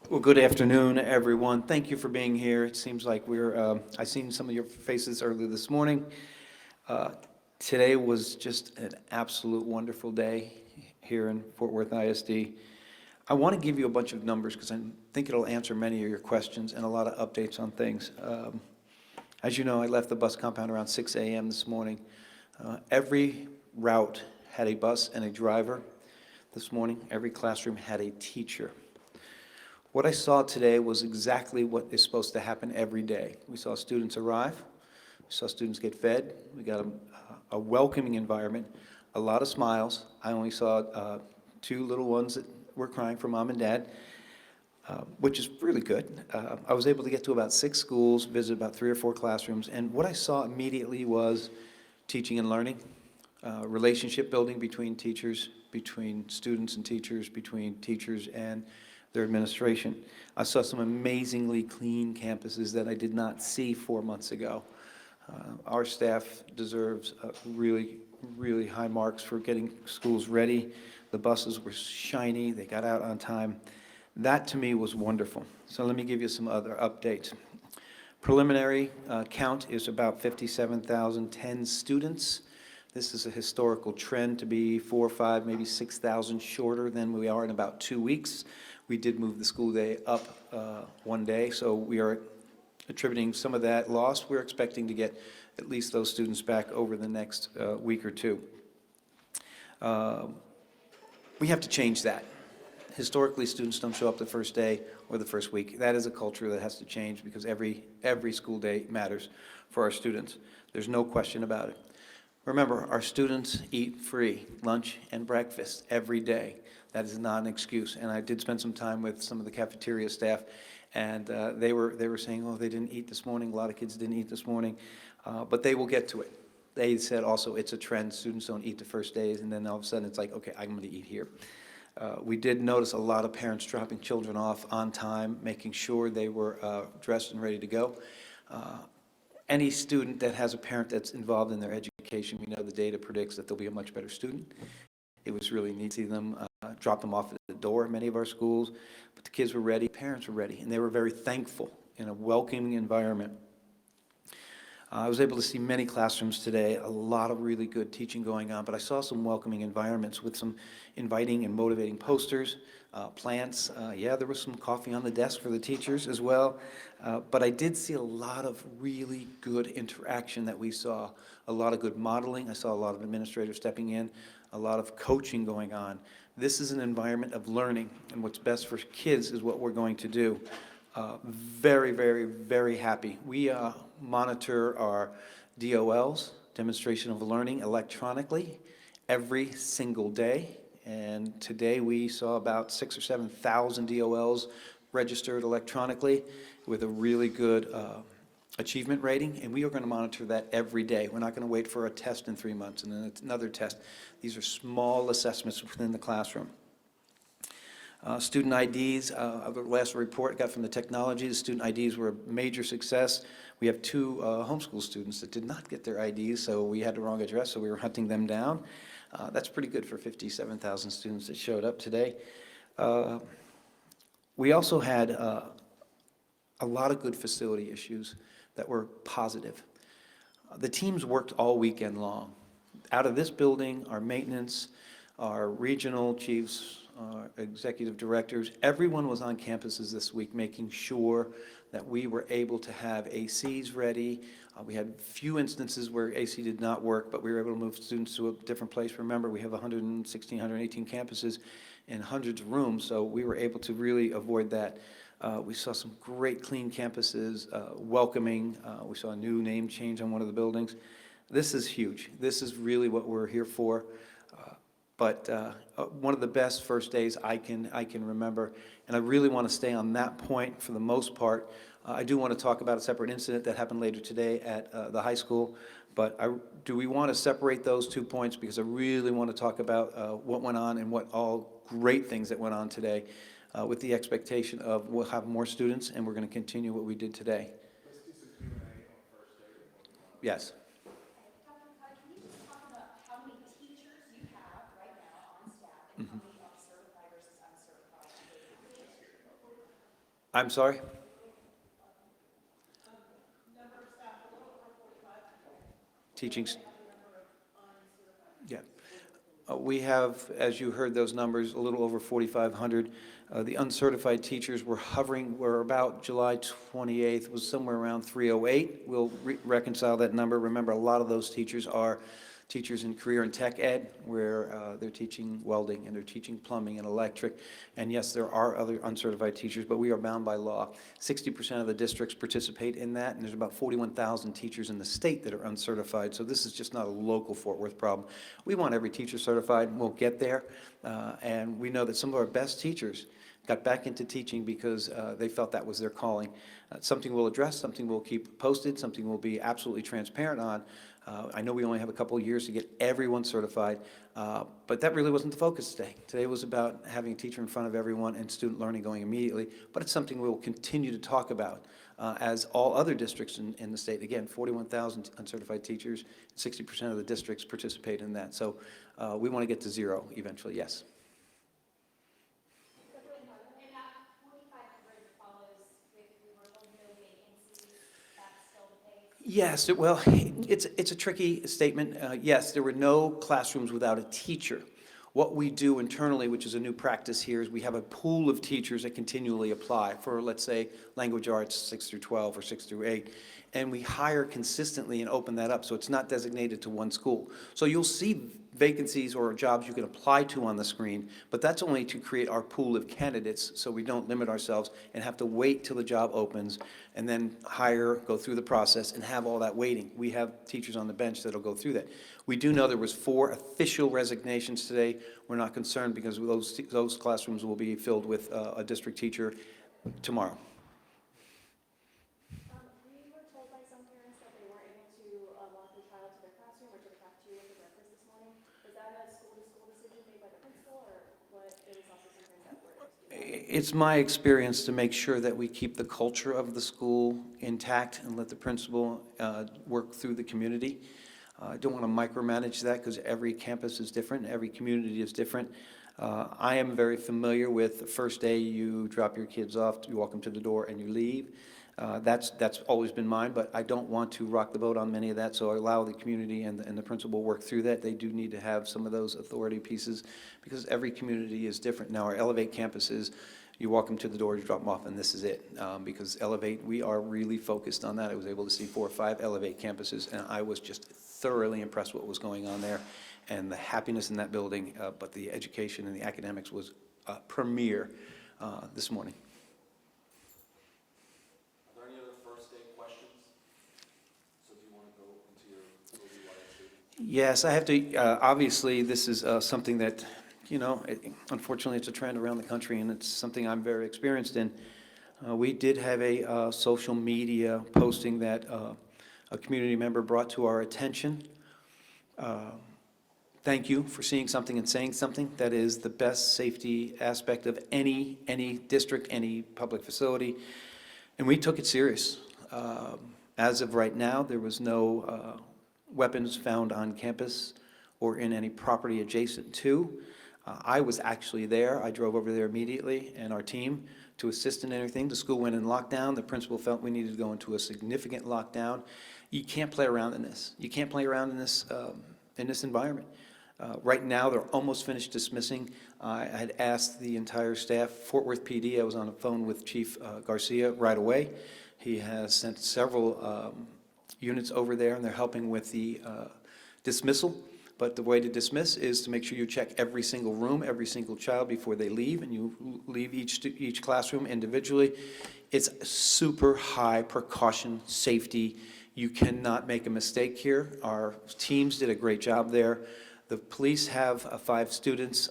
Well, good afternoon, everyone. Thank you for being here. It seems like I've seen some of your faces earlier this morning. Uh, Today was just an absolute wonderful day here in Fort Worth ISD. I want to give you a bunch of numbers because I think it'll answer many of your questions and a lot of updates on things. As you know, I left the bus compound around 6 a.m. this morning. Every route had a bus and a driver this morning. Every classroom had a teacher. What I saw today was exactly what is supposed to happen every day. We saw students arrive, we saw students get fed, we got a welcoming environment, a lot of smiles. I only saw two little ones that were crying for mom and dad, which is really good. I was able to get to about 6 schools, visit about 3 or 4 classrooms, and what I saw immediately was teaching and learning, relationship building between teachers, between students and teachers, between teachers and their administration. I saw some amazingly clean campuses that I did not see 4 months ago. Our staff deserves really, really high marks for getting schools ready. The buses were shiny, they got out on time. That to me was wonderful. So let me give you some other updates. Preliminary count is about 57,010 students. This is a historical trend to be 4, 5, maybe 6,000 shorter than we are in about 2 weeks. We did move the school day up 1 day, so we are attributing some of that loss. We're expecting to get at least those students back over the next week or two. We have to change that. Historically, students don't show up the first day or the first week. That is a culture that has to change because every school day matters for our students. There's no question about it. Remember, our students eat free lunch and breakfast every day. That is not an excuse. And I did spend some time with some of the cafeteria staff, and they were saying, oh, they didn't eat this morning. A lot of kids didn't eat this morning, but they will get to it. They said also it's a trend. Students don't eat the first days, and then all of a sudden it's like, okay, I'm going to eat here. We did notice a lot of parents dropping children off on time, making sure they were dressed and ready to go. Any student that has a parent that's involved in their education, we know the data predicts that they'll be a much better student. It was really neat to see them drop them off at the door at many of our schools, but the kids were ready, parents were ready, and they were very thankful in a welcoming environment. I was able to see many classrooms today, a lot of really good teaching going on, but I saw some welcoming environments with some inviting and motivating posters, plants. Yeah, there was some coffee on the desk for the teachers as well, but I did see a lot of really good interaction that we saw, a lot of good modeling. I saw a lot of administrators stepping in, a lot of coaching going on. This is an environment of learning, and what's best for kids is what we're going to do. Very, very, very happy. We monitor our DOLs, demonstration of learning, electronically every single day. And today we saw about 6,000 or 7,000 DOLs registered electronically with a really good achievement rating, and we are going to monitor that every day. We're not going to wait for a test in 3 months and then another test. These are small assessments within the classroom. Student IDs, the last report I got from the technology, the student IDs were a major success. We have 2 homeschool students that did not get their IDs, so we had the wrong address, so we were hunting them down. That's pretty good for 57,000 students that showed up today. We also had a lot of good facility issues that were positive. The teams worked all weekend long. Out of this building, our maintenance, our regional chiefs, executive directors, everyone was on campuses this week making sure that we were able to have ACs ready. We had few instances where AC did not work, but we were able to move students to a different place. Remember, we have 116, 118 campuses and hundreds of rooms, so we were able to really avoid that. We saw some great clean campuses, welcoming. We saw a new name change on one of the buildings. This is huge. This is really what we're here for. But one of the best first days I can remember, and I really want to stay on that point for the most part. I do want to talk about a separate incident that happened later today at the high school, but do we want to separate those 2 points, because I really want to talk about what went on and what all great things that went on today, with the expectation of we'll have more students and we're going to continue what we did today. Let's do some Q&A on first day and what went on. Yes. Dr. Licata, can you just talk about how many teachers you have right now on staff and how many are certified versus uncertified? I'm sorry? Teaching. Yeah. We have, as you heard those numbers, a little over 4,500. The uncertified teachers were hovering, were about July 28th, was somewhere around 308. We'll reconcile that number. Remember, a lot of those teachers are teachers in career and tech ed, where they're teaching welding and they're teaching plumbing and electric. And yes, there are other uncertified teachers, but we are bound by law. 60% of the districts participate in that, and there's about 41,000 teachers in the state that are uncertified. So this is just not a local Fort Worth problem. We want every teacher certified, and we'll get there. And we know that some of our best teachers got back into teaching because they felt that was their calling. Something we'll address, something we'll keep posted, something we'll be absolutely transparent on. I know we only have a couple of years to get everyone certified, but that really wasn't the focus today. Today was about having a teacher in front of everyone and student learning going immediately, but it's something we will continue to talk about as all other districts in the state. Again, 41,000 uncertified teachers, 60% of the districts participate in that. So we want to get to zero eventually, yes. And that 4,500 follows with, we were told no vacancies, that's still the case? Yes, well, it's a tricky statement. Yes, there were no classrooms without a teacher. What we do internally, which is a new practice here, is we have a pool of teachers that continually apply for, let's say, language arts 6 through 12 or 6 through 8. And we hire consistently and open that up, so it's not designated to one school. So you'll see vacancies or jobs you can apply to on the screen, but that's only to create our pool of candidates so we don't limit ourselves and have to wait till the job opens and then hire, go through the process, and have all that waiting. We have teachers on the bench that'll go through that. We do know there was 4 official resignations today. We're not concerned because those classrooms will be filled with a district teacher tomorrow. We were told by some parents that they weren't able to walk their child to their classroom or to the cafeteria for breakfast this morning. Was that a school-to-school decision made by the principal, or what? It was also some parents that were able to do that. It's my experience to make sure that we keep the culture of the school intact and let the principal work through the community. I don't want to micromanage that because every campus is different, every community is different. I am very familiar with the first day you drop your kids off, you walk them to the door and you leave. That's always been mine, but I don't want to rock the boat on many of that, so I allow the community and the principal work through that. They do need to have some of those authority pieces because every community is different. Now, our Elevate campuses, you walk them to the door, you drop them off, and this is it. Because Elevate, we are really focused on that. I was able to see 4 or 5 Elevate campuses, and I was just thoroughly impressed with what was going on there and the happiness in that building, but the education and the academics was premier this morning. Are there any other first day questions? So do you want to go into your Worth ISD? Yes, I have to, obviously, this is something that, you know, unfortunately, it's a trend around the country, and it's something I'm very experienced in. We did have a social media posting that a community member brought to our attention. Thank you for seeing something and saying something. That is the best safety aspect of any district, any public facility, and we took it serious. As of right now, there was no weapons found on campus or in any property adjacent to. I was actually there. I drove over there immediately, and our team, to assist in anything. The school went in lockdown. The principal felt we needed to go into a significant lockdown. You can't play around in this. You can't play around in this environment. Right now, they're almost finished dismissing. I had asked the entire staff, Fort Worth PD, I was on the phone with Chief Garcia right away. He has sent several units over there, and they're helping with the dismissal. But the way to dismiss is to make sure you check every single room, every single child before they leave, and you leave each classroom individually. It's super high precaution, safety. You cannot make a mistake here. Our teams did a great job there. The police have 5 students.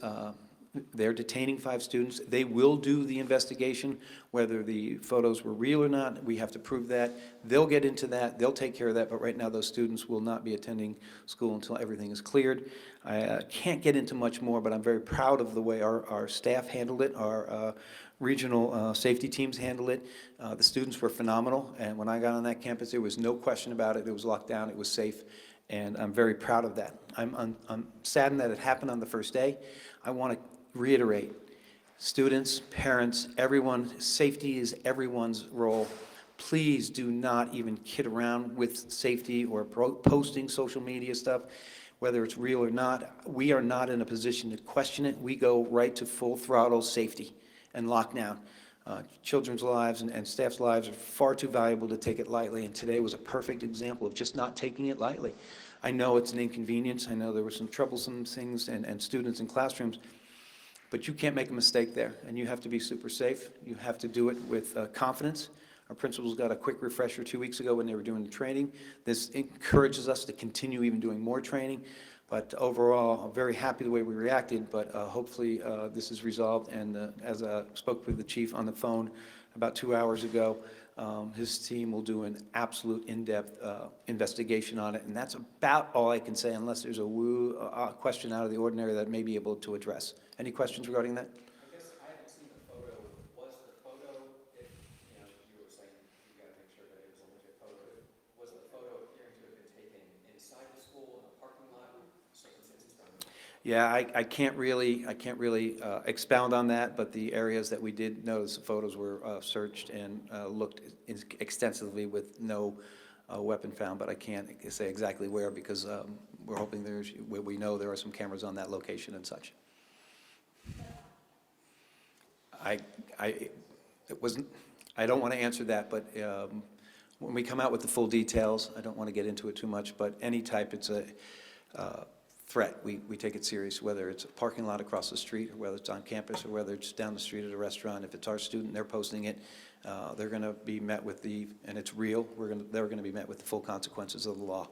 They're detaining 5 students. They will do the investigation, whether the photos were real or not. We have to prove that. They'll get into that. They'll take care of that. But right now, those students will not be attending school until everything is cleared. I can't get into much more, but I'm very proud of the way our staff handled it, our regional safety teams handled it. The students were phenomenal. And when I got on that campus, there was no question about it. It was locked down. It was safe. And I'm very proud of that. I'm saddened that it happened on the first day. I want to reiterate, Students, parents, everyone, safety is everyone's role. Please do not even kid around with safety or posting social media stuff, whether it's real or not. We are not in a position to question it. We go right to full throttle safety and lockdown. Children's lives and staff's lives are far too valuable to take it lightly, and today was a perfect example of just not taking it lightly. I know it's an inconvenience. I know there were some troublesome things and students in classrooms, but you can't make a mistake there, and you have to be super safe. You have to do it with confidence. Our principals got a quick refresher 2 weeks ago when they were doing the training. This encourages us to continue even doing more training. But overall, I'm very happy the way we reacted, but hopefully this is resolved. And as I spoke with the chief on the phone about 2 hours ago, his team will do an absolute in-depth investigation on it. And that's about all I can say, unless there's a question out of the ordinary that I may be able to address. Any questions regarding that? I guess I haven't seen the photo. Was the photo, if, you know, you were saying you got to make sure that it was a legit photo, was the photo appearing to have been taken inside the school, in a parking lot, circumstances from it? Yeah, I can't really expound on that, but the areas that we did notice, the photos were searched and looked extensively with no weapon found, but I can't say exactly where because we're hoping we know there are some cameras on that location and such. I don't want to answer that, but when we come out with the full details, I don't want to get into it too much, but any type, it's a threat. We take it serious, whether it's a parking lot across the street, or whether it's on campus, or whether it's down the street at a restaurant. If it's our student, they're posting it, they're going to be met with and it's real, they're going to be met with the full consequences of the law.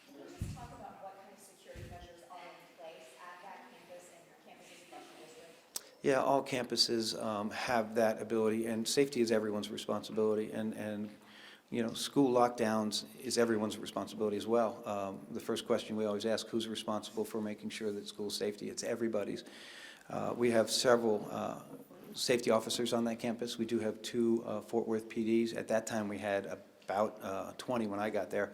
Can you just talk about what kind of security measures are in place at that campus and your campuses across the district? Yeah, all campuses have that ability, and safety is everyone's responsibility, and you know, school lockdowns is everyone's responsibility as well. The first question we always ask, who's responsible for making sure that school safety? It's everybody's. We have several safety officers on that campus. We do have 2 Fort Worth PDs. At that time, we had about 20 when I got there,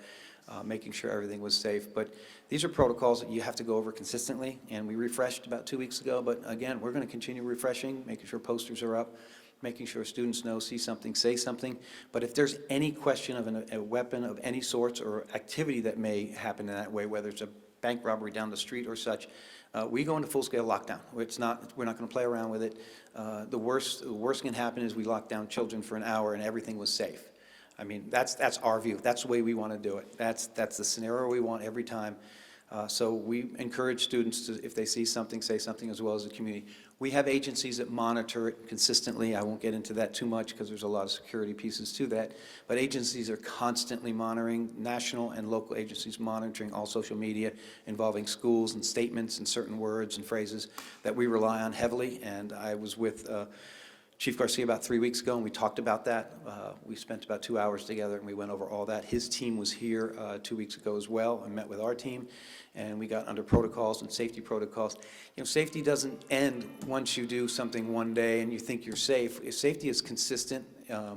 making sure everything was safe. But these are protocols that you have to go over consistently, and we refreshed about 2 weeks ago. But again, we're going to continue refreshing, making sure posters are up, making sure students know, see something, say something. But if there's any question of a weapon of any sorts or activity that may happen in that way, whether it's a bank robbery down the street or such, we go into full-scale lockdown. We're not going to play around with it. The worst can happen is we lock down children for an hour and everything was safe. I mean, that's our view. That's the way we want to do it. That's the scenario we want every time. So we encourage students to, if they see something, say something, as well as the community. We have agencies that monitor it consistently. I won't get into that too much because there's a lot of security pieces to that. But agencies are constantly monitoring, national and local agencies monitoring all social media involving schools and statements and certain words and phrases that we rely on heavily. And I was with Chief Garcia about 3 weeks ago, and we talked about that. We spent about 2 hours together, and we went over all that. His team was here 2 weeks ago as well and met with our team, and we got under protocols and safety protocols. You know, safety doesn't end once you do something one day and you think you're safe. Safety is consistent.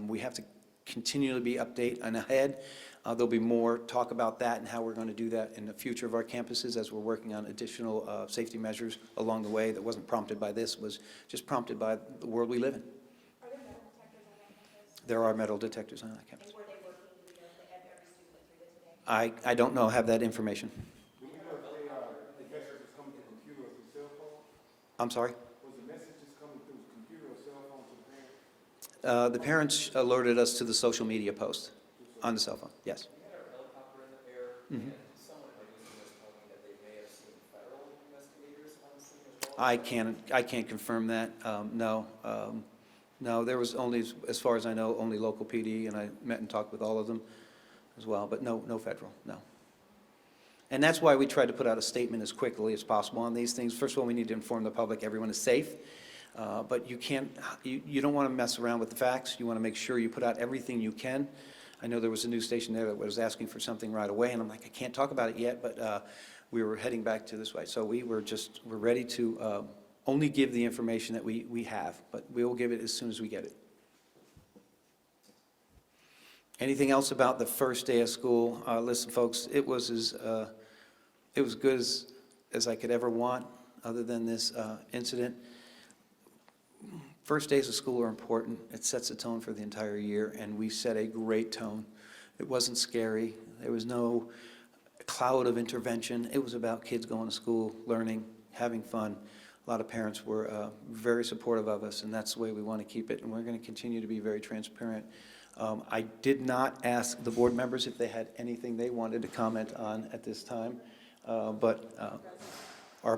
We have to continually be update and ahead. There'll be more talk about that and how we're going to do that in the future of our campuses as we're working on additional safety measures along the way that wasn't prompted by this, was just prompted by the world we live in. Are there metal detectors on that campus? There are metal detectors on that campus. And were they working, do we know if every student went through this today? I don't know, have that information. Do we know if the message is coming through computer or through cell phone? I'm sorry? Was the messages coming through computer or cell phone to the parents? The parents alerted us to the social media post on the cell phone, yes. We had our helicopter in the air, Mhm. and someone in my newsroom was telling me that they may have seen federal investigators on the scene as well. I can't confirm that, no. No, there was only, as far as I know, only local PD, and I met and talked with all of them as well, but no federal, no. And that's why we tried to put out a statement as quickly as possible on these things. First of all, we need to inform the public everyone is safe, but you don't want to mess around with the facts. You want to make sure you put out everything you can. I know there was a news station there that was asking for something right away, and I'm like, I can't talk about it yet, but we were heading back to this way. So we're ready to only give the information that we have, but we will give it as soon as we get it. Anything else about the first day of school? Listen, folks, it was good as I could ever want, other than this incident. first days of school are important. It sets a tone for the entire year, and we set a great tone. It wasn't scary. There was no cloud of intervention. It was about kids going to school, learning, having fun. A lot of parents were very supportive of us, and that's the way we want to keep it, and we're going to continue to be very transparent. I did not ask the board members if they had anything they wanted to comment on at this time, but our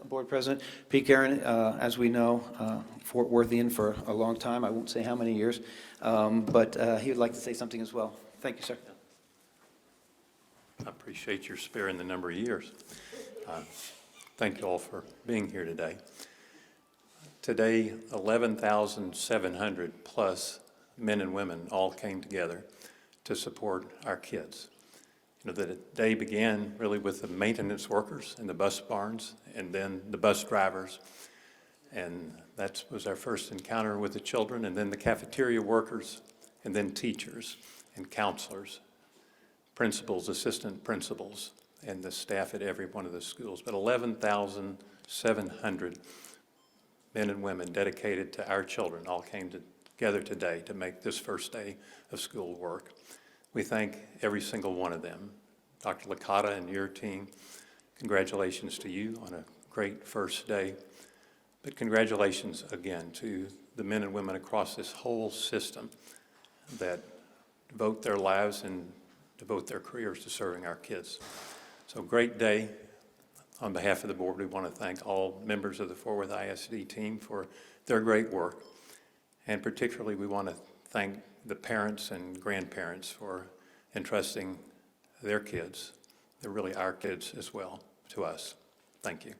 board president, Pete Guerin, as we know, Fort Worthian for a long time, I won't say how many years, but he would like to say something as well. Thank you, sir. I appreciate your sparing the number of years. Thank you all for being here today. Today, 11,700 plus men and women all came together to support our kids. You know, the day began really with the maintenance workers in the bus barns and then the bus drivers. And that was our first encounter with the children, and then the cafeteria workers, and then teachers and counselors, principals, assistant principals, and the staff at every one of the schools. But 11,700 men and women dedicated to our children all came together today to make this first day of school work. We thank every single one of them. Dr. Licata and your team, congratulations to you on a great first day. But congratulations again to the men and women across this whole system that devote their lives and devote their careers to serving our kids. So great day. On behalf of the board, we want to thank all members of the Fort Worth ISD team for their great work. And particularly, we want to thank the parents and grandparents for entrusting their kids, they're really our kids as well, to us. Thank you.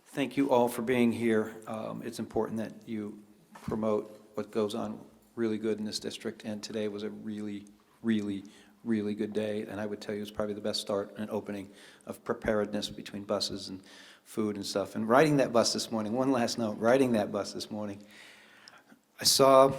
Thank you all for being here. It's important that you promote what goes on really good in this district, and today was a really, really, really good day, and I would tell you it's probably the best start and opening of preparedness between buses and food and stuff. And riding that bus this morning, one last note, riding that bus this morning, I saw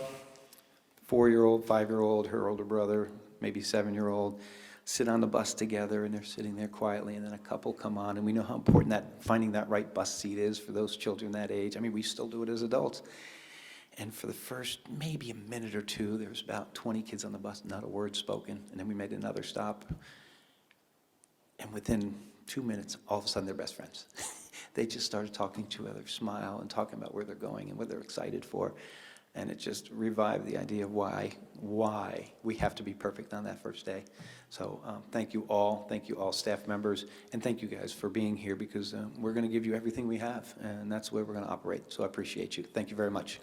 4-year-old, 5-year-old, her older brother, maybe 7-year-old, sit on the bus together, and they're sitting there quietly, and then a couple come on, and we know how important that finding that right bus seat is for those children that age. I mean, we still do it as adults. And for the first maybe a minute or two, there was about 20 kids on the bus, not a word spoken, and then we made another stop. And within 2 minutes, all of a sudden, they're best friends. They just started talking to each other, smile, and talking about where they're going and what they're excited for. And it just revived the idea of why we have to be perfect on that first day. So thank you all staff members, and thank you guys for being here, because we're going to give you everything we have, and that's the way we're going to operate. So I appreciate you. Thank you very much.